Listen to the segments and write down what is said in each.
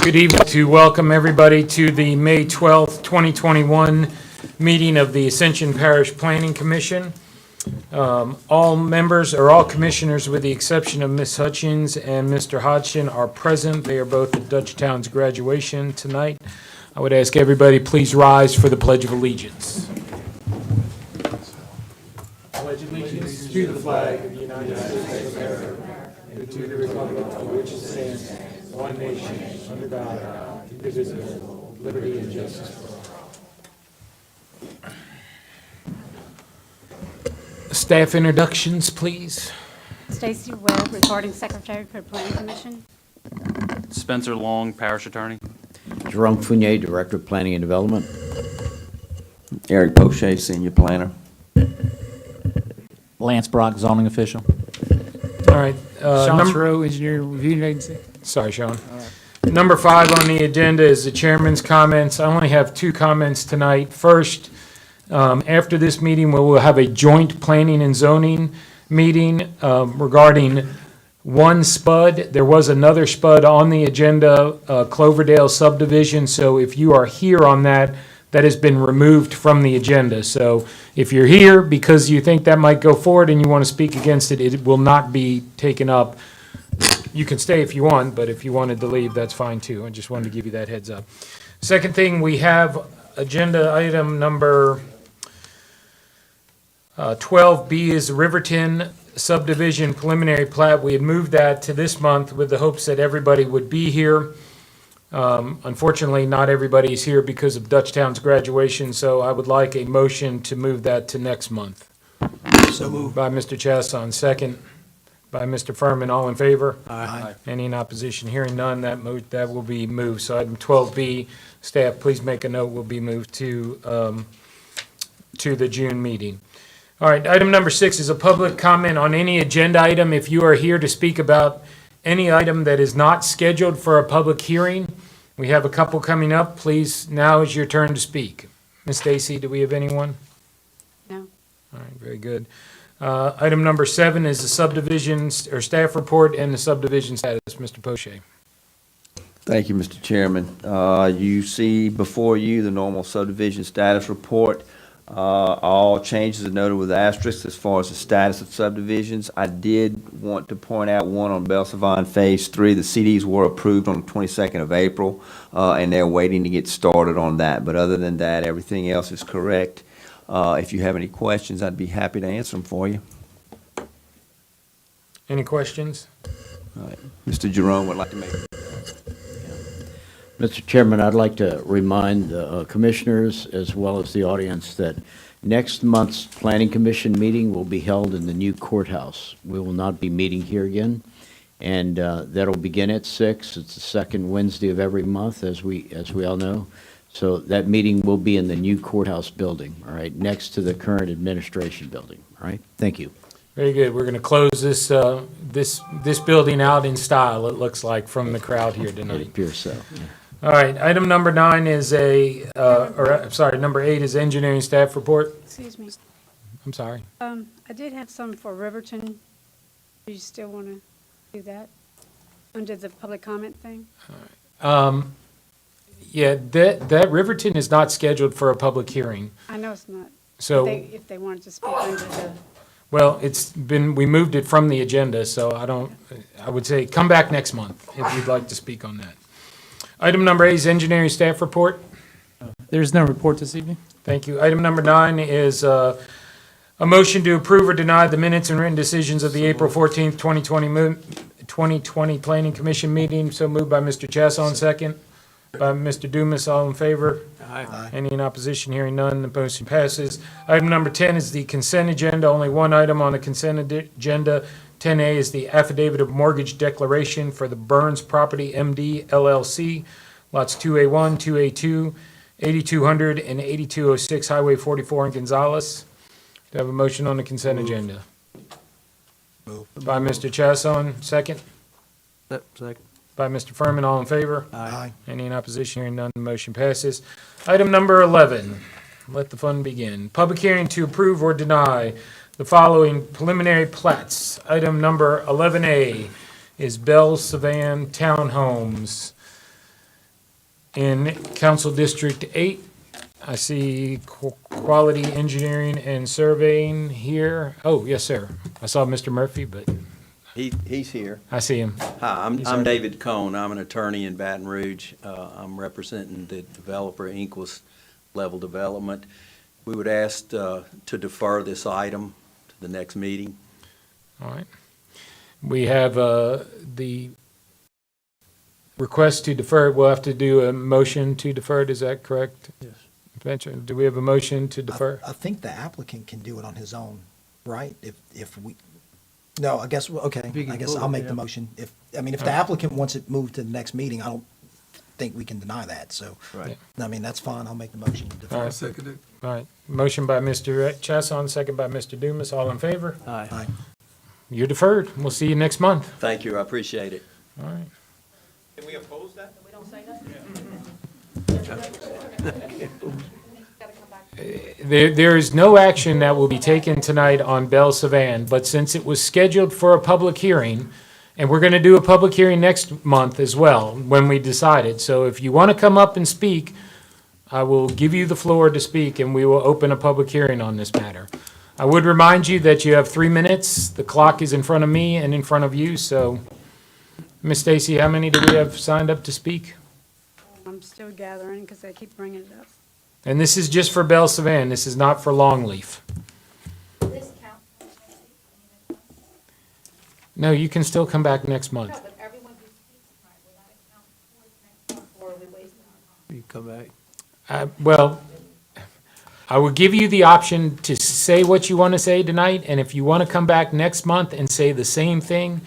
Good evening. To welcome everybody to the May 12th, 2021 meeting of the Ascension Parish Planning Commission. All members, or all commissioners with the exception of Ms. Hutchins and Mr. Hodgson, are present. They are both at Dutchtown's graduation tonight. I would ask everybody please rise for the Pledge of Allegiance. Pledge allegiance to the flag of the United States of America and to the republic for which it stands, one nation, under God, indivisible, with liberty and justice for all. Staff introductions, please. Stacy Webb, Recording Secretary for Planning Commission. Spencer Long, Parish Attorney. Jerome Fournier, Director of Planning and Development. Eric Poche, Senior Planner. Lance Brock, zoning official. All right. Sean Trureau, engineer review agency. Sorry, Sean. Number 5 on the agenda is the chairman's comments. I only have 2 comments tonight. First, after this meeting, we will have a joint planning and zoning meeting regarding one SPUD. There was another SPUD on the agenda, Cloverdale subdivision, so if you are here on that, that has been removed from the agenda. So if you're here because you think that might go forward and you want to speak against it, it will not be taken up. You can stay if you want, but if you wanted to leave, that's fine too. I just wanted to give you that heads up. Second thing, we have agenda item number 12B is Riverton subdivision preliminary plat. We had moved that to this month with the hopes that everybody would be here. Unfortunately, not everybody is here because of Dutchtown's graduation, so I would like a motion to move that to next month. So moved. By Mr. Chasson, second. By Mr. Furman, all in favor? Aye. Any in opposition? Hearing none, that will be moved. So item 12B, staff, please make a note, will be moved to the June meeting. All right, item number 6 is a public comment on any agenda item. If you are here to speak about any item that is not scheduled for a public hearing, we have a couple coming up. Please, now is your turn to speak. Ms. Stacy, do we have anyone? No. All right, very good. Item number 7 is the subdivision or staff report and the subdivision status. Mr. Poche. Thank you, Mr. Chairman. You see before you the normal subdivision status report. All changes are noted with asterisks as far as the status of subdivisions. I did want to point out one on Belsavon Phase 3. The CDs were approved on the 22nd of April, and they're waiting to get started on that. But other than that, everything else is correct. If you have any questions, I'd be happy to answer them for you. Any questions? All right. Mr. Jerome would like to make. Mr. Chairman, I'd like to remind the commissioners as well as the audience that next month's Planning Commission meeting will be held in the new courthouse. We will not be meeting here again, and that'll begin at 6. It's the second Wednesday of every month, as we all know. So that meeting will be in the new courthouse building, all right, next to the current administration building, all right? Thank you. Very good. We're going to close this this building out in style, it looks like, from the crowd here It tonight. appears so. Yeah. All right, item number 9 is number 8 is engineering staff report. Excuse me. I'm sorry. I did have some for Riverton. Do you still want to do that under the public comment thing? Yeah, that Riverton is not scheduled for a public hearing. I know it's not. So, If they wanted to speak under the, well, we moved it from the agenda, so I would say come back next month if you'd like to speak on that. Item number 8 is engineering staff report. There's no report this evening. Thank you. Item number 9 is a motion to approve or deny the minutes and written decisions of the April 14th, 2020 Planning Commission meeting. So moved by Mr. Chasson, second. By Mr. Dumas, all in favor? Aye. Any in opposition? Hearing none, the motion passes. Item number 10 is the consent agenda. Only one item on the consent agenda. 10A is the affidavit of mortgage declaration for the Burns Property MD LLC, lots 2A1, 2A2, 8200 and 8206 Highway 44 in Gonzales. Do I have a motion on the consent agenda? By Mr. Chasson, second. Second. By Mr. Furman, all in favor? Aye. Any in opposition? Hearing none, the motion passes. Item number 11, let the fun begin. Public hearing to approve or deny the following preliminary plats. Item number 11A is Bell Savan Townhomes. In Council District 8, I see Quality Engineering and Surveying here. Oh, yes, sir. I saw Mr. Murphy, but He's here. I see him. Hi, He's on. I'm David Cohn. I'm an attorney in Baton Rouge. I'm representing the developer, Inquis Level Development. We would ask to defer this item to the next meeting. All right. We have the request to defer. We'll have to do a motion to defer it. Is that correct? Yes. Do we have a motion to defer? I think the applicant can do it on his own, right? If we, no, I guess, okay, If you can I guess pull I'll it, make yeah. the motion. If the applicant wants it moved to the next meeting, I don't think we can deny that, so. Right. I mean, that's fine, I'll make the motion to All defer. right. All right. Motion by Mr. Chasson, second by Mr. Dumas. All in favor? Aye. Aye. You're deferred. We'll see you next month. Thank you, I appreciate it. All right. Can we oppose that? We don't say There is no action that will be taken tonight on Belle Savan, but since it was scheduled for a public hearing, and we're going to do a public hearing next month as well, when we decided. So if you want to come up and speak, I will give you the floor to speak, and we will open a public hearing on this matter. I would remind you that you have 3 minutes. The clock is in front of me and in front of you, so. Ms. Stacy, how many do we have signed up to speak? I'm still gathering because they keep bringing it up. And this is just for Belle Savan. This is not for Longleaf. This count, No, you can still come back next month. no, but everyone who speaks tonight, will that account towards next month, or are we wasting our time? You come back. Well, I will give you the option to say what you want to say tonight, and if you want to come back next month and say the same thing,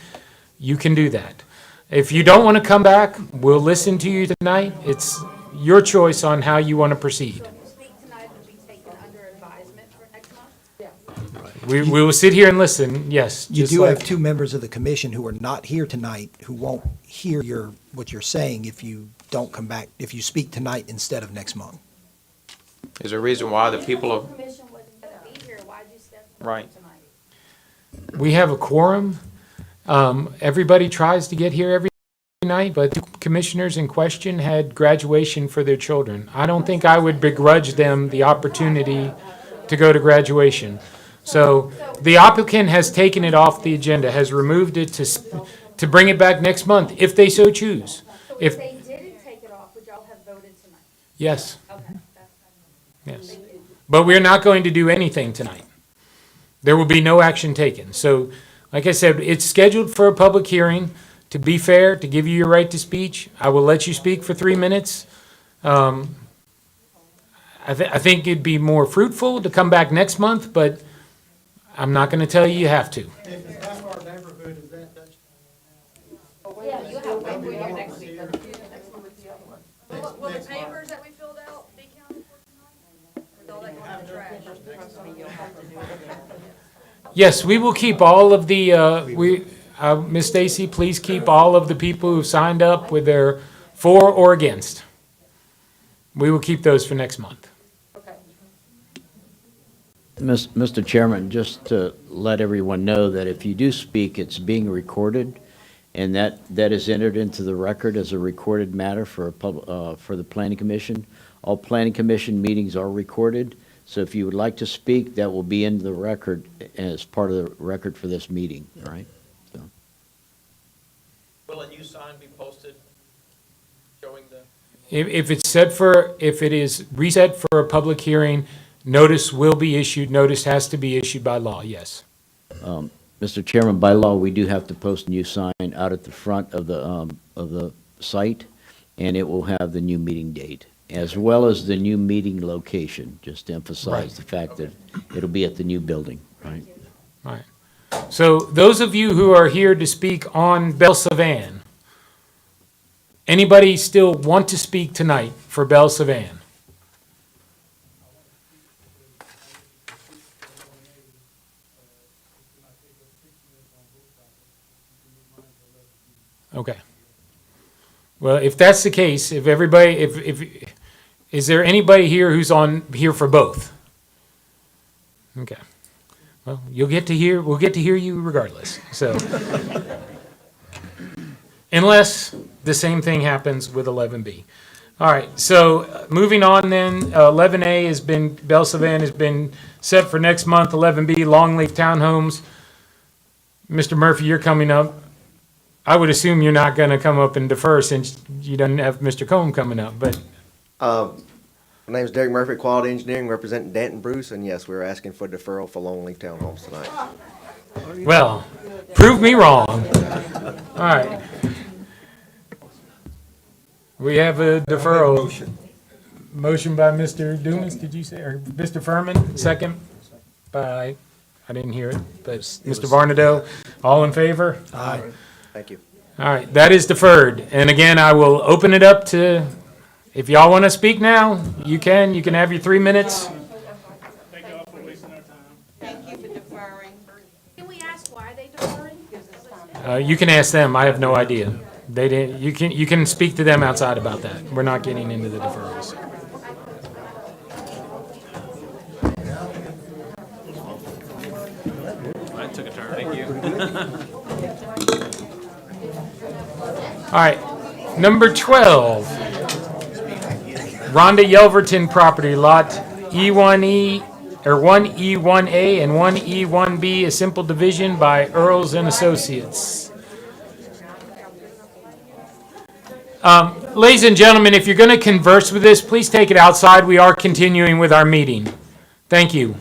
you can do that. If you don't want to come back, we'll listen to you tonight. It's your choice on how you want to proceed. So if you speak tonight, it'll be taken under advisement for next month? Yeah. We will sit here and listen, yes. You just do have like- 2 members of the commission who are not here tonight, who won't hear what you're saying if you don't come back, if you speak tonight instead of next month. Is there a reason why the people The of, commission wasn't gonna be here, why'd you schedule Right. it tonight? We have a quorum. Everybody tries to get here every night, but the commissioners in question had graduation for their children. I don't think I would begrudge them the opportunity to go to graduation. So the applicant has taken it off the agenda, has removed it to bring it back next month, if they so choose. So If- if they didn't take it off, would y'all have voted tonight? Yes, Okay, that's. yes. But we're not going to do anything tonight. There will be no action taken. So, like I said, it's scheduled for a public hearing. To be fair, to give you your right to speech, I will let you speak for 3 minutes. I think it'd be more fruitful to come back next month, but I'm not going to tell you you have to. Yeah, you have to wait till next week. Will the papers that we filled out be counted for tonight? Or is all that going in the trash? Yes, we will keep all of the, Ms. Stacy, please keep all of the people who signed up with their for or against. We will keep those for next month. Okay. Mr. Chairman, just to let everyone know that if you do speak, it's being recorded, and that is entered into the record as a recorded matter for the Planning Commission. All Planning Commission meetings are recorded, so if you would like to speak, that will be in the record as part of the record for this meeting, all right? So, will a new sign be posted showing the? If it is reset for a public hearing, notice will be issued. Notice has to be issued by law, yes. Mr. Chairman, by law, we do have to post a new sign out at the front of the site, and it will have the new meeting date, as well as the new meeting location, just to emphasize the fact that it'll be at the new building, right? All right. So those of you who are here to speak on Belle Savan, anybody still want to speak tonight for Belle Savan? Okay. Well, if that's the case, if everybody, is there anybody here who's here for both? Okay. Well, we'll get to hear you regardless, so. Unless the same thing happens with 11B. All right, so moving on then, 11A has been, Belle Savannah has been set for next month, 11B, Longleaf Townhomes. Mr. Murphy, you're coming up. I would assume you're not going to come up and defer since you don't have Mr. Combe coming up, but, My name is Derek Murphy, Quality Engineering, representing Danton Bruce, and yes, we're asking for deferral for Longleaf Townhomes tonight. well, prove me wrong. All right. We have a deferral. Motion by Mr. Dumas, did you say, or Mr. Furman, second by, I didn't hear it, but Mr. Varnado, all in favor? Aye. Thank you. All right, that is deferred. And again, I will open it up to, if y'all want to speak now, you can have your 3 minutes. Thank you for deferring. Can we ask why they deferring? You can ask them, I have no idea. They didn't, you can speak to them outside about that. We're not getting into the deferrals. I took a turn. Thank you. All right, number 12, Rhonda Yelverton property, lot E1E, or 1E1A and 1E1B, a simple division by Earls and Associates. Ladies and gentlemen, if you're going to converse with this, please take it outside. We are continuing with our meeting. Thank you.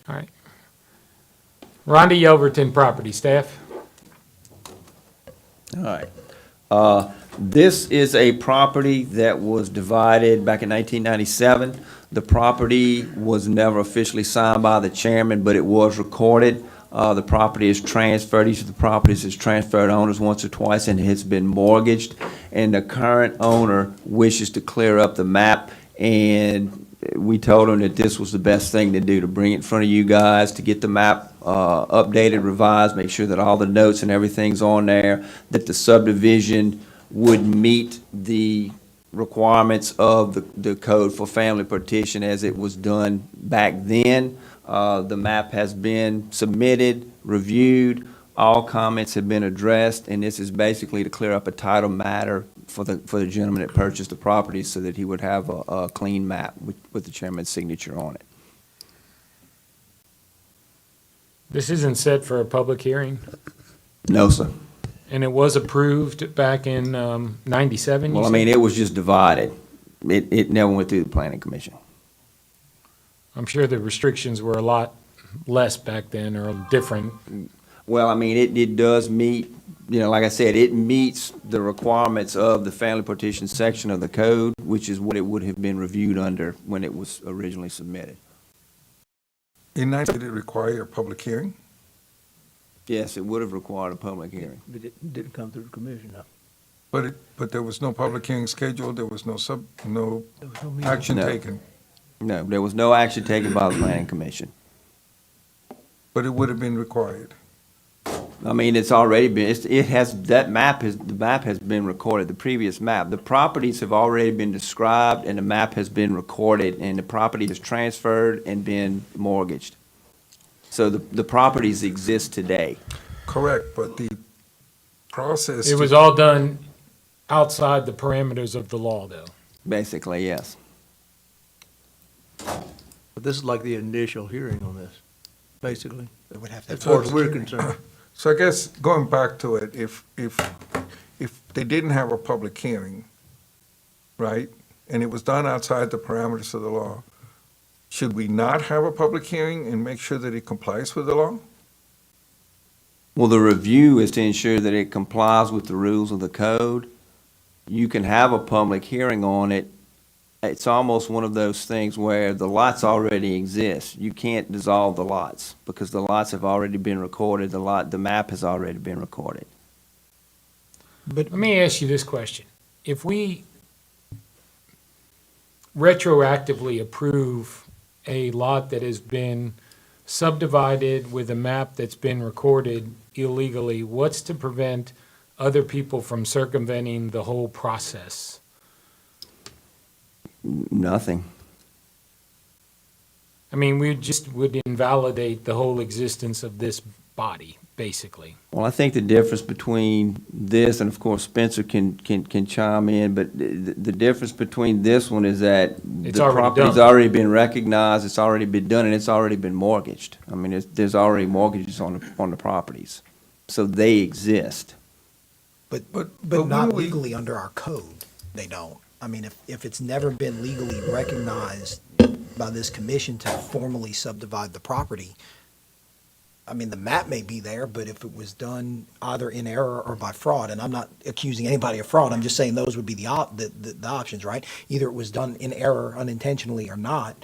All right. Rhonda Yelverton property, staff. All right. This is a property that was divided back in 1997. The property was never officially signed by the chairman, but it was recorded. The property is transferred, each of the properties is transferred owners once or twice, and it's been mortgaged. And the current owner wishes to clear up the map, and we told him that this was the best thing to do, to bring it in front of you guys, to get the map updated, revised, make sure that all the notes and everything's on there, that the subdivision would meet the requirements of the code for family partition as it was done back then. The map has been submitted, reviewed, all comments have been addressed, and this is basically to clear up a title matter for the gentleman that purchased the property so that he would have a clean map with the chairman's signature on it. This isn't set for a public hearing, No, sir. and it was approved back in 97, you Well, I said? mean, it was just divided. It never went through the planning commission. I'm sure the restrictions were a lot less back then or different. Well, I mean, it does meet, like I said, it meets the requirements of the family partition section of the code, which is what it would have been reviewed under when it was originally submitted. In 19, did it require a public hearing? Yes, it would have required a public hearing. But it didn't come through the commission, no. But there was no public hearing scheduled, there was no action No. taken, No, there was no action taken by the planning commission. but it would have been required. I mean, it's already been, the map has been recorded, the previous map. The properties have already been described, and the map has been recorded, and the property is transferred and been mortgaged. So the properties exist today. Correct, but the process. It was all done outside the parameters of the law, though. Basically, yes. But this is like the initial hearing on this, basically, It would have to as have far public as we're hearing. concerned. So I guess going back to it, if they didn't have a public hearing, right, and it was done outside the parameters of the law, should we not have a public hearing and make sure that it complies with the law? Well, the review is to ensure that it complies with the rules of the code. You can have a public hearing on it. It's almost one of those things where the lots already exist. You can't dissolve the lots because the lots have already been recorded, the map has already been recorded. But let me ask you this question. If we retroactively approve a lot that has been subdivided with a map that's been recorded illegally, what's to prevent other people from circumventing the whole process? Nothing. I mean, we just would invalidate the whole existence of this body, basically. Well, I think the difference between this, and of course Spencer can chime in, but the difference between this one is that It's the already property's done. already been recognized, it's already been done, and it's already been mortgaged. I mean, there's already mortgages on the properties, so they exist. But when not we- legally under our code, they don't. I mean, if it's never been legally recognized by this commission to formally subdivide the property, I mean, the map may be there, but if it was done either in error or by fraud, and I'm not accusing anybody of fraud, I'm just saying those would be the options, right? Either it was done in error unintentionally or not.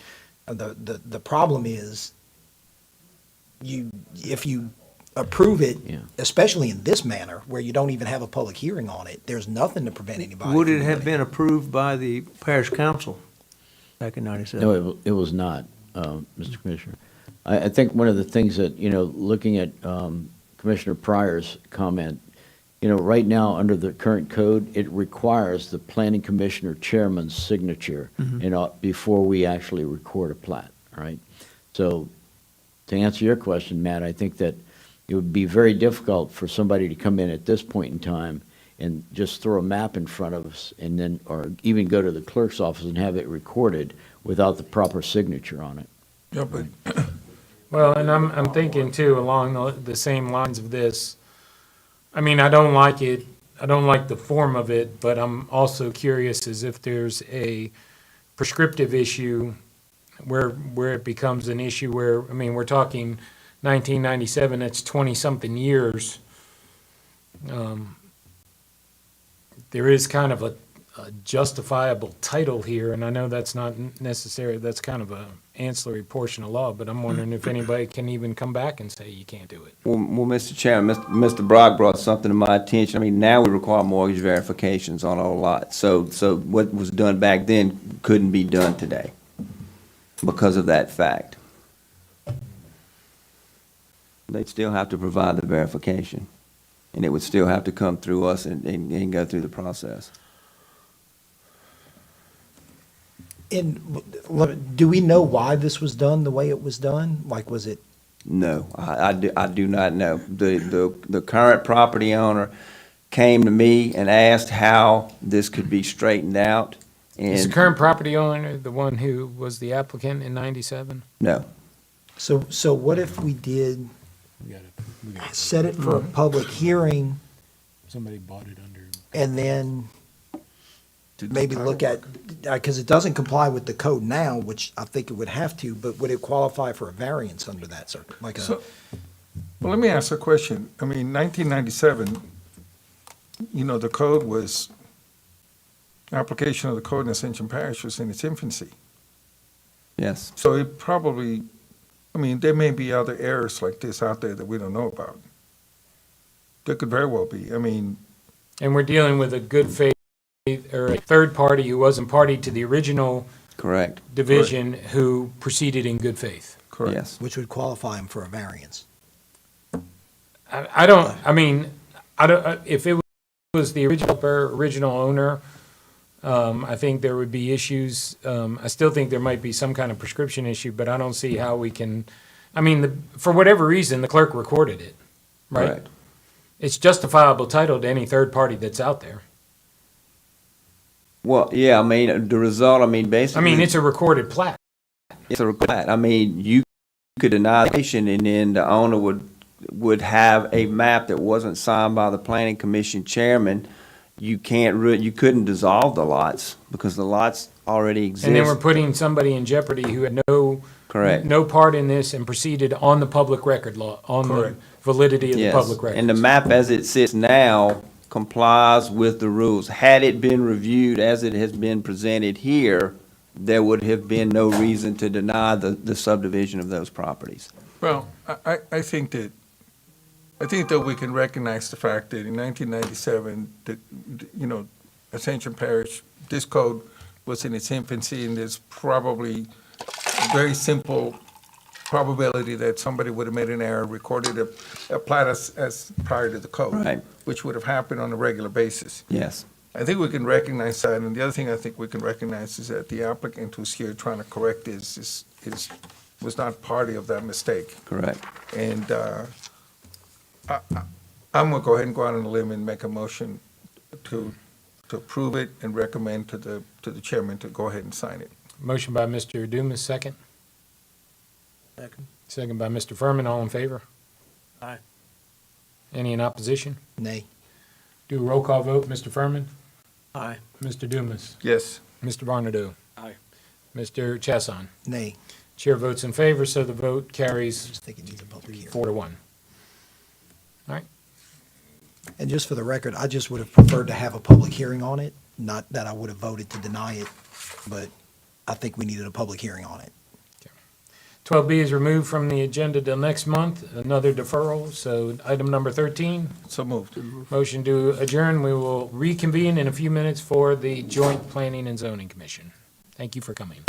The problem is, if you approve it, Yeah. especially in this manner, where you don't even have a public hearing on it, there's nothing to prevent anybody. Would from it have doing been approved by the parish council back in No, '97? it was not, Mr. Commissioner. I think one of the things that, looking at Commissioner Pryor's comment, right now, under the current code, it requires the planning commissioner chairman's signature before we actually record a plat, right? So to answer your question, Matt, I think that it would be very difficult for somebody to come in at this point in time and just throw a map in front of us and then, or even go to the clerk's office and have it recorded without the proper signature on it. Yeah, but Well, and I'm thinking too, along the same lines of this. I mean, I don't like it, I don't like the form of it, but I'm also curious as if there's a prescriptive issue where it becomes an issue where, I mean, we're talking 1997, that's 20-something years. There is kind of a justifiable title here, and I know that's not necessary, that's kind of a ancillary portion of law, but I'm wondering if anybody can even come back and say you can't do it. Well, Mr. Chairman, Mr. Brock brought something to my attention. I mean, now we require mortgage verifications on all lots. So what was done back then couldn't be done today because of that fact. They'd still have to provide the verification, and it would still have to come through us and go through the process. And do we know why this was done the way it was done? Like, was it? No, I do not know. The current property owner came to me and asked how this could be straightened out, Is the and current property owner the one who was the applicant in 97? no. So what if we did set it for a public hearing Somebody bought it under. and then maybe look at, because it doesn't comply with the code now, which I think it would have to, but would it qualify for a variance under that circuit? Like So, a, well, let me ask a question. I mean, 1997, the code was, application of the code in Ascension Parish was in its infancy. Yes. So it probably, I mean, there may be other errors like this out there that we don't know about. There could very well be. I mean, And we're dealing with a good faith, or a third party who wasn't party to the original Correct. division who proceeded in good faith. correct. Yes. which would qualify him for a variance. I don't, I mean, I don't, if it was the original owner, I think there would be issues. I still think there might be some kind of prescription issue, but I don't see how we can, I mean, for whatever reason, the clerk recorded it, right? Correct. It's justifiable title to any third party that's out there. Well, yeah, I mean, the result, I mean, I basically. mean, it's a recorded plat. It's a plat. I mean, you could deny the application, and then the owner would have a map that wasn't signed by the planning commission chairman. You couldn't dissolve the lots because the lots already exist. And then we're putting somebody in jeopardy who had Correct. no part in this and proceeded on the public record law, on the Correct. validity of the Yes. public records. And the map as it sits now complies with the rules. Had it been reviewed as it has been presented here, there would have been no reason to deny the subdivision of those properties. Well, I think that we can recognize the fact that in 1997, that, Ascension Parish, this code was in its infancy, and there's probably a very simple probability that somebody would have made an error, recorded a plat as prior to the code. Right. which would have happened on a regular basis. Yes, I think we can recognize that, and the other thing I think we can recognize is that the applicant who's here trying to correct this was not party of that mistake. correct. And I'm gonna go ahead and go out on a limb and make a motion to approve it and recommend to the chairman to go ahead and sign it. Motion by Mr. Dumas, second. Second. Second by Mr. Furman, all in favor? Aye. Any in opposition? Nay. Do a roll call vote, Mr. Furman? Aye. Mr. Dumas? Yes. Mr. Barnado? Aye. Mr. Chasson? Nay. Chair votes in favor, so the vote carries Just think it needs a public hearing. 4-1. And just for the record, I just would have preferred to have a public hearing on it, not that I would have voted to deny it, but I think we needed a public hearing on it. 12B is removed from the agenda till next month, another deferral, so item number 13, So moved. motion to adjourn. We will reconvene in a few minutes for the Joint Planning and Zoning Commission. Thank you for coming.